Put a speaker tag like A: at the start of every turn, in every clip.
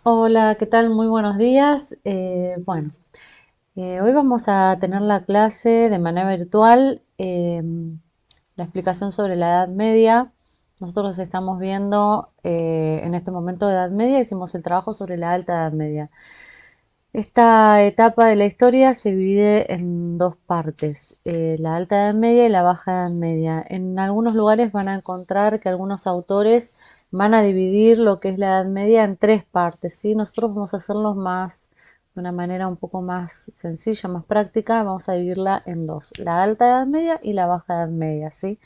A: Hola, ¿qué tal? Muy buenos días. Hoy vamos a tener la clase de manera virtual, la explicación sobre la Edad Media. Nosotros estamos viendo en este momento Edad Media, hicimos el trabajo sobre la Alta Edad Media. Esta etapa de la historia se divide en dos partes, la Alta Edad Media y la Baja Edad Media. En algunos lugares van a encontrar que algunos autores van a dividir lo que es la Edad Media en tres partes, ¿sí? Nosotros vamos a hacerlo de una manera un poco más sencilla, más práctica, vamos a dividirla en dos, la Alta Edad Media y la Baja Edad Media, ¿sí?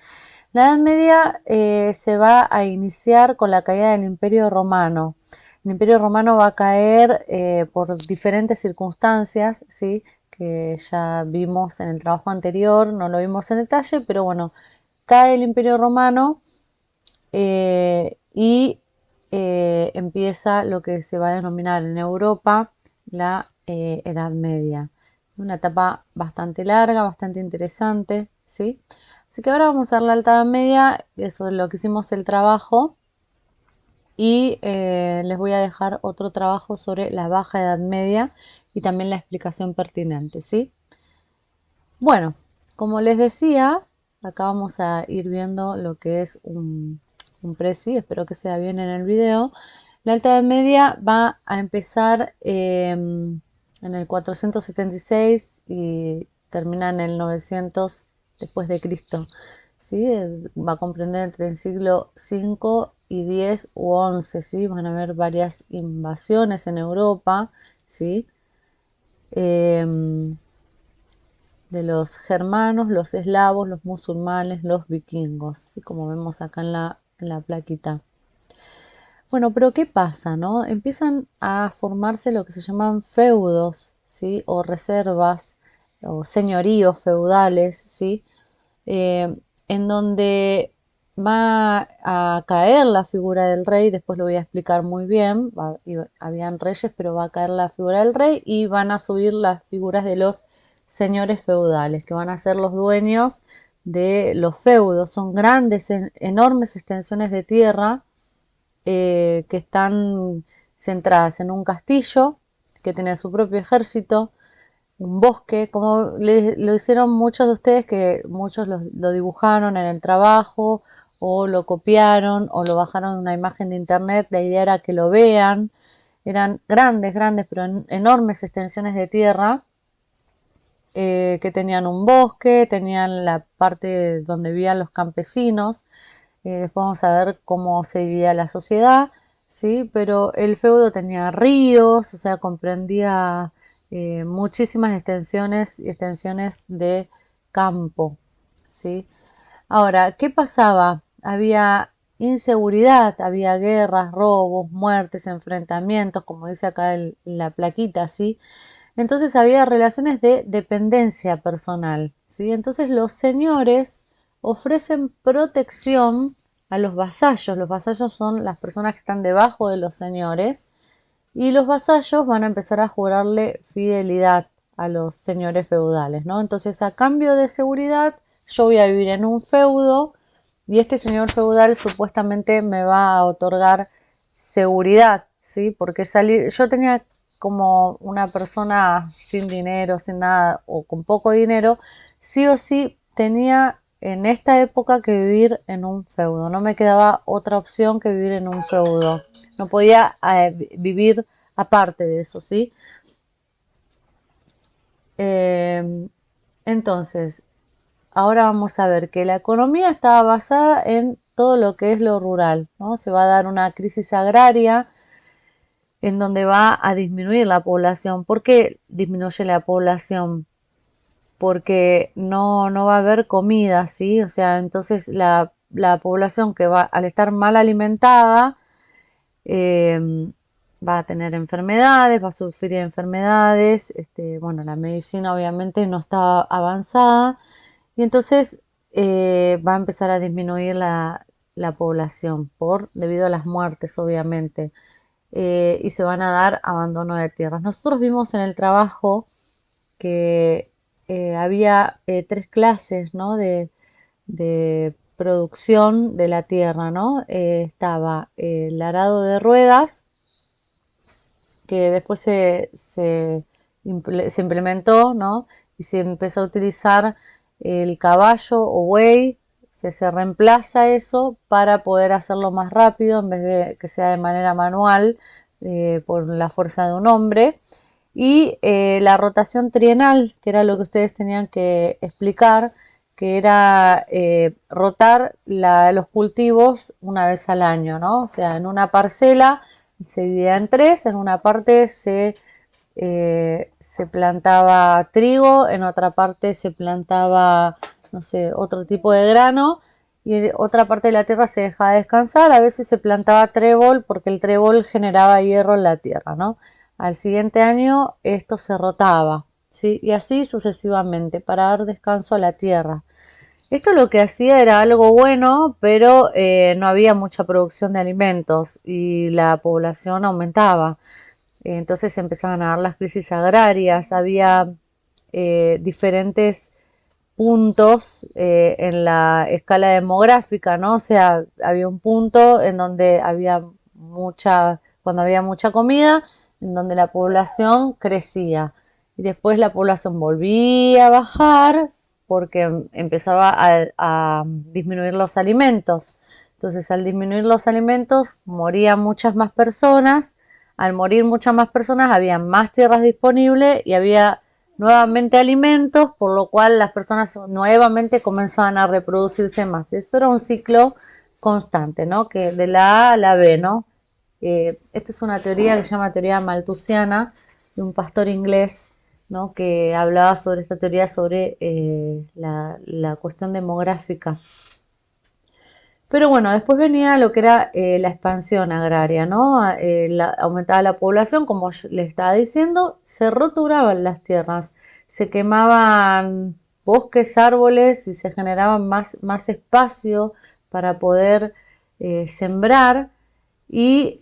A: La Edad Media se va a iniciar con la caída del Imperio Romano. El Imperio Romano va a caer por diferentes circunstancias, ¿sí? Que ya vimos en el trabajo anterior, no lo vimos en detalle, pero bueno, cae el Imperio Romano y empieza lo que se va a denominar en Europa la Edad Media. Una etapa bastante larga, bastante interesante, ¿sí? Así que ahora vamos a ver la Alta Edad Media, eso es lo que hicimos el trabajo, y les voy a dejar otro trabajo sobre la Baja Edad Media y también la explicación pertinente, ¿sí? Bueno, como les decía, acá vamos a ir viendo lo que es un preci, espero que sea bien en el video. La Alta Edad Media va a empezar en el 476 y termina en el 900 después de Cristo. ¿Sí? Va a comprender entre el siglo V y X u XI, ¿sí? Van a haber varias invasiones en Europa, ¿sí? Eh, de los germanos, los eslavos, los musulmanes, los vikingos, ¿sí? Como vemos acá en la plaquita. Bueno, pero ¿qué pasa, no? Empiezan a formarse lo que se llaman feudos, ¿sí? O reservas, o señoríos feudales, ¿sí? Eh, en donde va a caer la figura del rey, después lo voy a explicar muy bien, habían reyes, pero va a caer la figura del rey y van a subir las figuras de los señores feudales, que van a ser los dueños de los feudos. Son grandes, enormes extensiones de tierra que están centradas en un castillo que tiene su propio ejército, un bosque, como lo hicieron muchos de ustedes, que muchos lo dibujaron en el trabajo o lo copiaron o lo bajaron en una imagen de internet. La idea era que lo vean. Eran grandes, grandes, pero enormes extensiones de tierra que tenían un bosque, tenían la parte donde vivían los campesinos. Después vamos a ver cómo se dividía la sociedad, ¿sí? Pero el feudo tenía ríos, o sea, comprendía muchísimas extensiones de campo, ¿sí? Ahora, ¿qué pasaba? Había inseguridad, había guerras, robos, muertes, enfrentamientos, como dice acá la plaquita, ¿sí? Entonces había relaciones de dependencia personal, ¿sí? Entonces los señores ofrecen protección a los vasallos. Los vasallos son las personas que están debajo de los señores y los vasallos van a empezar a jurarle fidelidad a los señores feudales, ¿no? Entonces, a cambio de seguridad, yo voy a vivir en un feudo y este señor feudal supuestamente me va a otorgar seguridad, ¿sí? Porque yo tenía como una persona sin dinero, sin nada o con poco dinero, sí o sí tenía en esta época que vivir en un feudo. No me quedaba otra opción que vivir en un feudo. No podía vivir aparte de eso, ¿sí? Eh, entonces, ahora vamos a ver que la economía estaba basada en todo lo que es lo rural, ¿no? Se va a dar una crisis agraria en donde va a disminuir la población. ¿Por qué disminuye la población? Porque no va a haber comida, ¿sí? O sea, entonces la población que va, al estar mal alimentada, va a tener enfermedades, va a sufrir enfermedades, bueno, la medicina obviamente no está avanzada y entonces va a empezar a disminuir la población debido a las muertes, obviamente, y se van a dar abandono de tierras. Nosotros vimos en el trabajo que había tres clases, ¿no? De producción de la tierra, ¿no? Estaba el arado de ruedas, que después se implementó, ¿no? Y se empezó a utilizar el caballo o buey, se reemplaza eso para poder hacerlo más rápido en vez de que sea de manera manual por la fuerza de un hombre. Y la rotación trienal, que era lo que ustedes tenían que explicar, que era rotar los cultivos una vez al año, ¿no? O sea, en una parcela se dividía en tres, en una parte se plantaba trigo, en otra parte se plantaba, no sé, otro tipo de grano, y en otra parte de la tierra se dejaba descansar. A veces se plantaba trébol porque el trébol generaba hierro en la tierra, ¿no? Al siguiente año esto se rotaba, ¿sí? Y así sucesivamente para dar descanso a la tierra. Esto lo que hacía era algo bueno, pero no había mucha producción de alimentos y la población aumentaba. Entonces empezaban a dar las crisis agrarias, había diferentes puntos en la escala demográfica, ¿no? O sea, había un punto en donde cuando había mucha comida, en donde la población crecía. Y después la población volvía a bajar porque empezaba a disminuir los alimentos. Entonces, al disminuir los alimentos, morían muchas más personas. Al morir muchas más personas, había más tierras disponibles y había nuevamente alimentos, por lo cual las personas nuevamente comenzaban a reproducirse más. Esto era un ciclo constante, ¿no? Que de la A a la B, ¿no? Esta es una teoría que se llama teoría malthusiana, de un pastor inglés, ¿no? Que hablaba sobre esta teoría, sobre la cuestión demográfica. Pero bueno, después venía lo que era la expansión agraria, ¿no? Aumentaba la población, como le estaba diciendo, se roturaban las tierras, se quemaban bosques, árboles y se generaban más espacio para poder sembrar y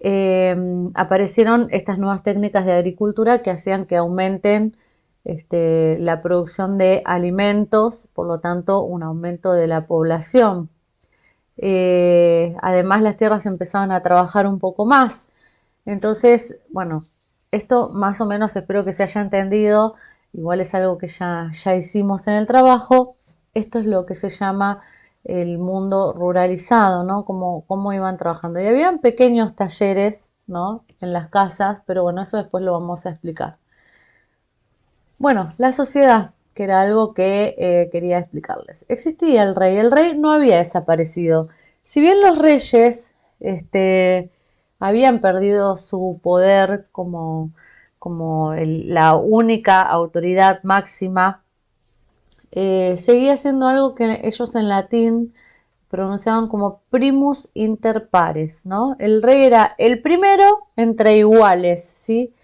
A: aparecieron estas nuevas técnicas de agricultura que hacían que aumenten la producción de alimentos, por lo tanto un aumento de la población. Además las tierras empezaban a trabajar un poco más. Entonces, bueno, esto más o menos espero que se haya entendido. Igual es algo que ya hicimos en el trabajo. Esto es lo que se llama el mundo ruralizado, ¿no? Cómo iban trabajando. Y habían pequeños talleres, ¿no? En las casas, pero bueno, eso después lo vamos a explicar. Bueno, la sociedad, que era algo que quería explicarles. Existía el rey no había desaparecido. Si bien los reyes habían perdido su poder como la única autoridad máxima, seguía siendo algo que ellos en latín pronunciaban como primus inter pares, ¿no? El rey era el primero entre iguales, ¿sí?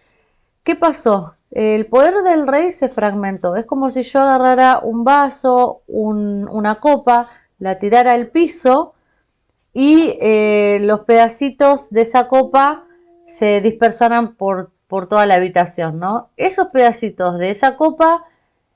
A: ¿Qué pasó? El poder del rey se fragmentó. Es como si yo agarrara un vaso, una copa, la tirara al piso y los pedacitos de esa copa se dispersaran por toda la habitación, ¿no? Esos pedacitos de esa copa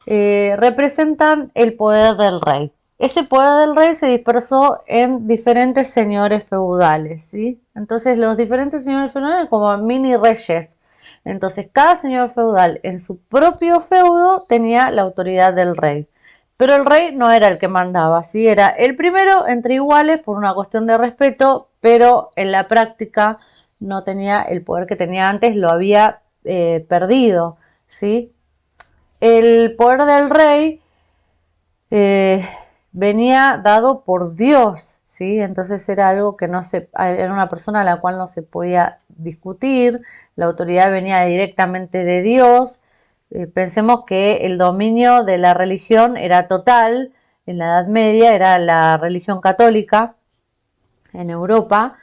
A: representan el poder del rey. Ese poder del rey se dispersó en diferentes señores feudales, ¿sí? Entonces los diferentes señores feudales como mini reyes. Entonces cada señor feudal en su propio feudo tenía la autoridad del rey. Pero el rey no era el que mandaba, ¿sí? Era el primero entre iguales por una cuestión de respeto, pero en la práctica no tenía el poder que tenía antes, lo había perdido, ¿sí? El poder del rey eh, venía dado por Dios, ¿sí? Entonces era algo que era una persona a la cual no se podía discutir, la autoridad venía directamente de Dios. Pensemos que el dominio de la religión era total, en la Edad Media era la religión católica en Europa,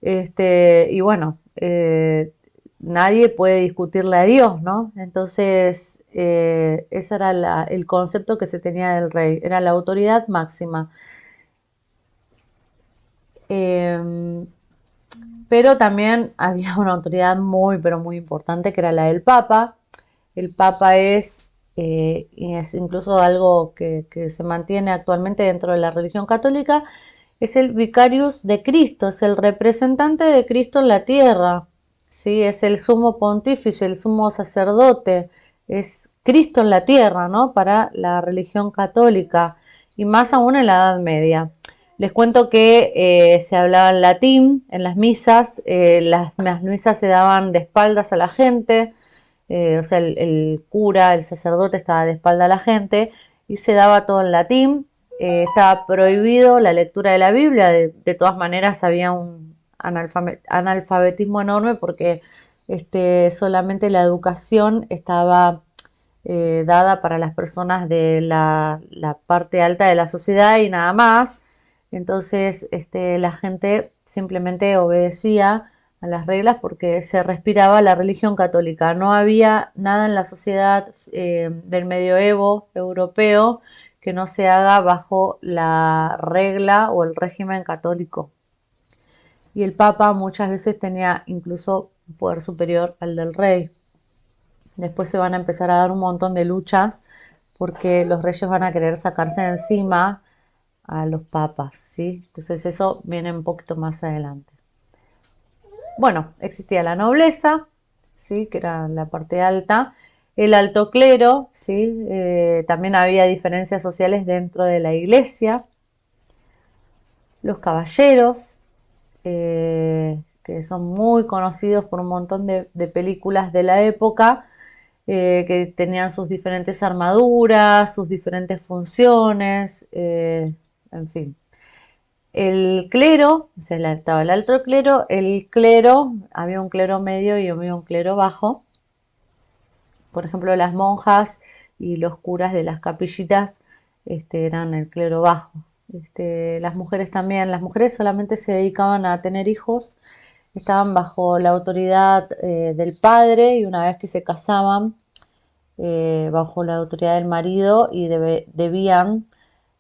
A: y bueno, nadie puede discutirle a Dios, ¿no? Entonces, ese era el concepto que se tenía del rey, era la autoridad máxima. Eh, pero también había una autoridad muy, pero muy importante que era la del Papa. El Papa es incluso algo que se mantiene actualmente dentro de la religión católica, es el Vicarius de Cristo, es el representante de Cristo en la tierra, ¿sí? Es el sumo pontífice, el sumo sacerdote, es Cristo en la tierra, ¿no? Para la religión católica y más aún en la Edad Media. Les cuento que se hablaba en latín en las misas, las misas se daban de espaldas a la gente, o sea, el cura, el sacerdote estaba de espalda a la gente y se daba todo en latín. Estaba prohibido la lectura de la Biblia, de todas maneras había un analfabetismo enorme porque solamente la educación estaba dada para las personas de la parte alta de la sociedad y nada más. Entonces la gente simplemente obedecía a las reglas porque se respiraba la religión católica. No había nada en la sociedad del medioevo europeo que no se haga bajo la regla o el régimen católico. Y el Papa muchas veces tenía incluso un poder superior al del rey. Después se van a empezar a dar un montón de luchas porque los reyes van a querer sacarse de encima a los papas, ¿sí? Entonces eso viene un poquito más adelante. Bueno, existía la nobleza, ¿sí? Que era la parte alta, el alto clero, ¿sí? También había diferencias sociales dentro de la iglesia, los caballeros, que son muy conocidos por un montón de películas de la época, que tenían sus diferentes armaduras, sus diferentes funciones, en fin. El clero, o sea, estaba el alto clero, el clero, había un clero medio y había un clero bajo. Por ejemplo, las monjas y los curas de las capillitas eran el clero bajo. Las mujeres también, las mujeres solamente se dedicaban a tener hijos, estaban bajo la autoridad del padre y una vez que se casaban, bajo la autoridad del marido y debían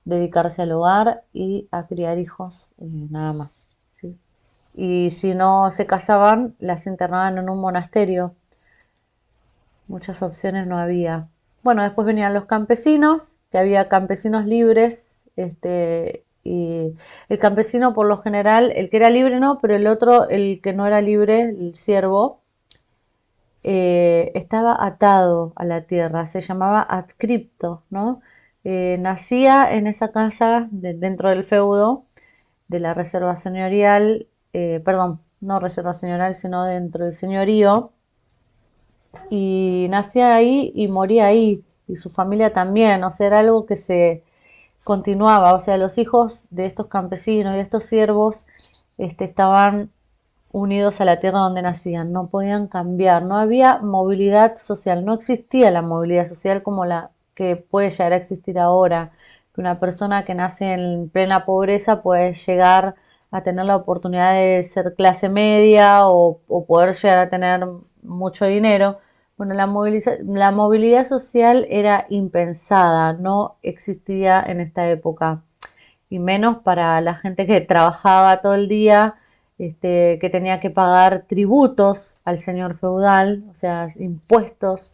A: dedicarse al hogar y a criar hijos, nada más. ¿Sí? Y si no se casaban, las internaban en un monasterio. Muchas opciones no había. Bueno, después venían los campesinos, que había campesinos libres, y el campesino por lo general, el que era libre no, pero el otro, el que no era libre, el siervo, estaba atado a la tierra, se llamaba adscripto, ¿no? Nacía en esa casa dentro del feudo de la reserva señorial, perdón, no reserva señorial, sino dentro del señorío, y nacía ahí y moría ahí, y su familia también, o sea, era algo que se continuaba, o sea, los hijos de estos campesinos y de estos siervos estaban unidos a la tierra donde nacían, no podían cambiar, no había movilidad social, no existía la movilidad social como la que puede llegar a existir ahora, que una persona que nace en plena pobreza puede llegar a tener la oportunidad de ser clase media o poder llegar a tener mucho dinero. Bueno, la movilidad social era impensada, no existía en esta época, y menos para la gente que trabajaba todo el día, que tenía que pagar tributos al señor feudal, o sea, impuestos,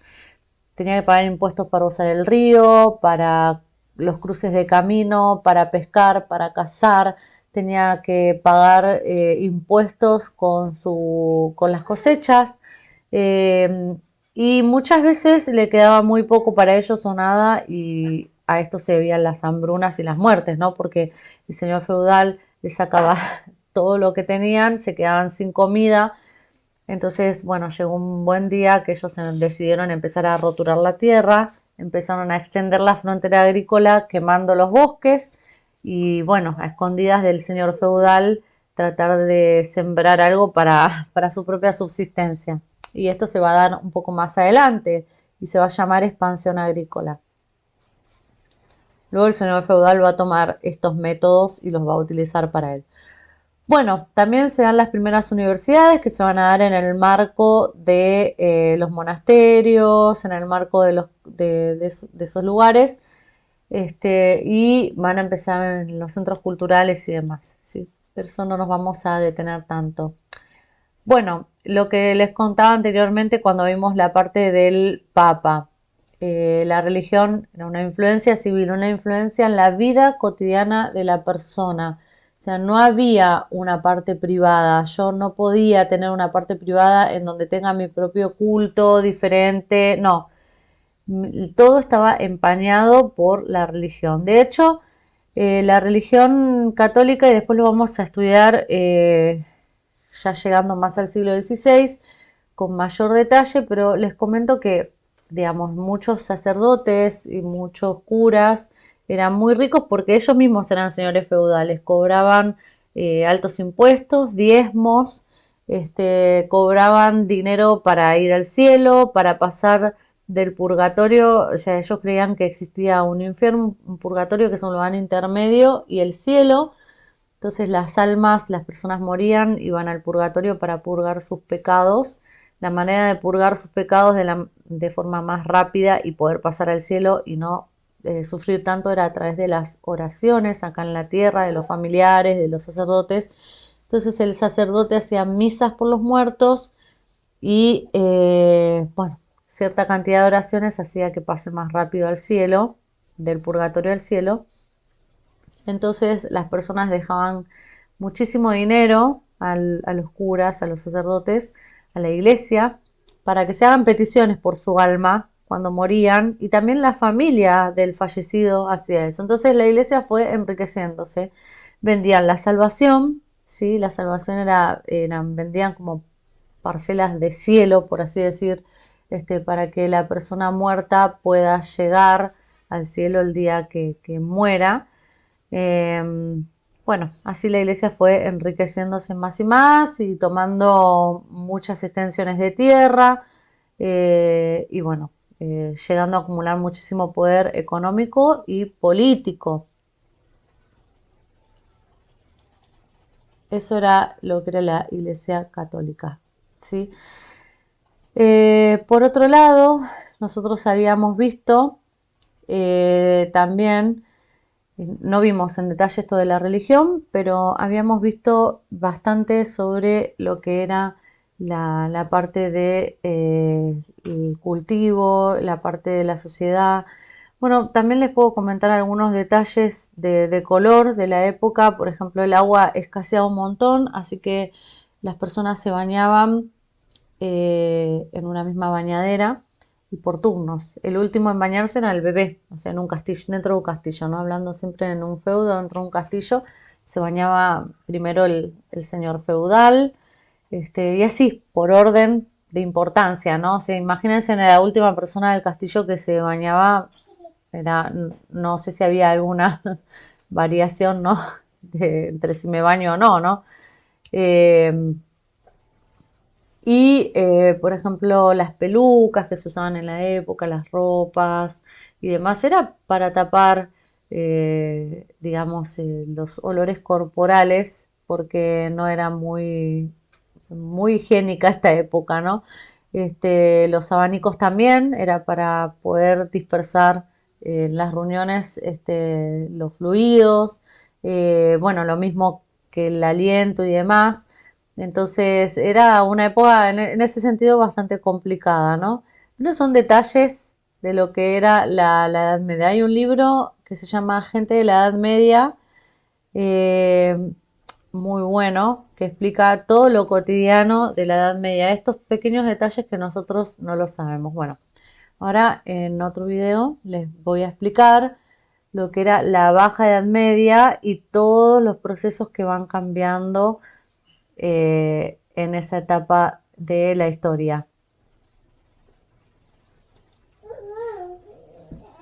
A: tenía que pagar impuestos para usar el río, para los cruces de camino, para pescar, para cazar, tenía que pagar impuestos con las cosechas, eh, y muchas veces le quedaba muy poco para ellos o nada, y a esto se debían las hambrunas y las muertes, ¿no? Porque el señor feudal les sacaba todo lo que tenían, se quedaban sin comida. Entonces, bueno, llegó un buen día que ellos decidieron empezar a roturar la tierra, empezaron a extender la frontera agrícola quemando los bosques y, bueno, a escondidas del señor feudal tratar de sembrar algo para su propia subsistencia. Y esto se va a dar un poco más adelante y se va a llamar expansión agrícola. Luego el señor feudal va a tomar estos métodos y los va a utilizar para él. Bueno, también se dan las primeras universidades que se van a dar en el marco de los monasterios, en el marco de esos lugares, y van a empezar en los centros culturales y demás, ¿sí? Pero eso no nos vamos a detener tanto. Bueno, lo que les contaba anteriormente cuando vimos la parte del Papa. La religión era una influencia civil, una influencia en la vida cotidiana de la persona. O sea, no había una parte privada. Yo no podía tener una parte privada en donde tenga mi propio culto diferente. No, todo estaba empañado por la religión. De hecho, la religión católica, y después lo vamos a estudiar ya llegando más al siglo XVI, con mayor detalle, pero les comento que, digamos, muchos sacerdotes y muchos curas eran muy ricos porque ellos mismos eran señores feudales, cobraban altos impuestos, diezmos, cobraban dinero para ir al cielo, para pasar del purgatorio. O sea, ellos creían que existía un infierno, un purgatorio que es un lugar intermedio, y el cielo. Entonces las almas, las personas morían, iban al purgatorio para purgar sus pecados. La manera de purgar sus pecados de forma más rápida y poder pasar al cielo y no sufrir tanto era a través de las oraciones acá en la tierra, de los familiares, de los sacerdotes. Entonces el sacerdote hacía misas por los muertos y, bueno, cierta cantidad de oraciones hacía que pase más rápido al cielo, del purgatorio al cielo. Entonces las personas dejaban muchísimo dinero a los curas, a los sacerdotes, a la iglesia, para que se hagan peticiones por su alma cuando morían, y también la familia del fallecido hacía eso. Entonces la iglesia fue enriqueciéndose. Vendían la salvación, ¿sí? La salvación vendían como parcelas de cielo, por así decir, para que la persona muerta pueda llegar al cielo el día que muera. Bueno, así la iglesia fue enriqueciéndose más y más y tomando muchas extensiones de tierra, y bueno, llegando a acumular muchísimo poder económico y político. Eso era lo que era la iglesia católica, ¿sí? Por otro lado, nosotros habíamos visto también, no vimos en detalle esto de la religión, pero habíamos visto bastante sobre lo que era la parte de el cultivo, la parte de la sociedad. Bueno, también les puedo comentar algunos detalles de color de la época. Por ejemplo, el agua escaseaba un montón, así que las personas se bañaban en una misma bañadera y por turnos. El último en bañarse era el bebé, o sea, en un castillo, dentro de un castillo, ¿no? Hablando siempre en un feudo, dentro de un castillo, se bañaba primero el señor feudal, y así, por orden de importancia, ¿no? O sea, imagínense en la última persona del castillo que se bañaba, era, no sé si había alguna variación, ¿no? Entre si me baño o no, ¿no? Eh, por ejemplo, las pelucas que se usaban en la época, las ropas y demás, era para tapar, digamos, los olores corporales, porque no era muy higiénica esta época, ¿no? Los abanicos también era para poder dispersar en las reuniones los fluidos, bueno, lo mismo que el aliento y demás. Entonces era una época en ese sentido bastante complicada, ¿no? Pero son detalles de lo que era la Edad Media. Hay un libro que se llama Gente de la Edad Media, eh, muy bueno, que explica todo lo cotidiano de la Edad Media, estos pequeños detalles que nosotros no lo sabemos. Bueno, ahora en otro video les voy a explicar lo que era la Baja Edad Media y todos los procesos que van cambiando en esa etapa de la historia.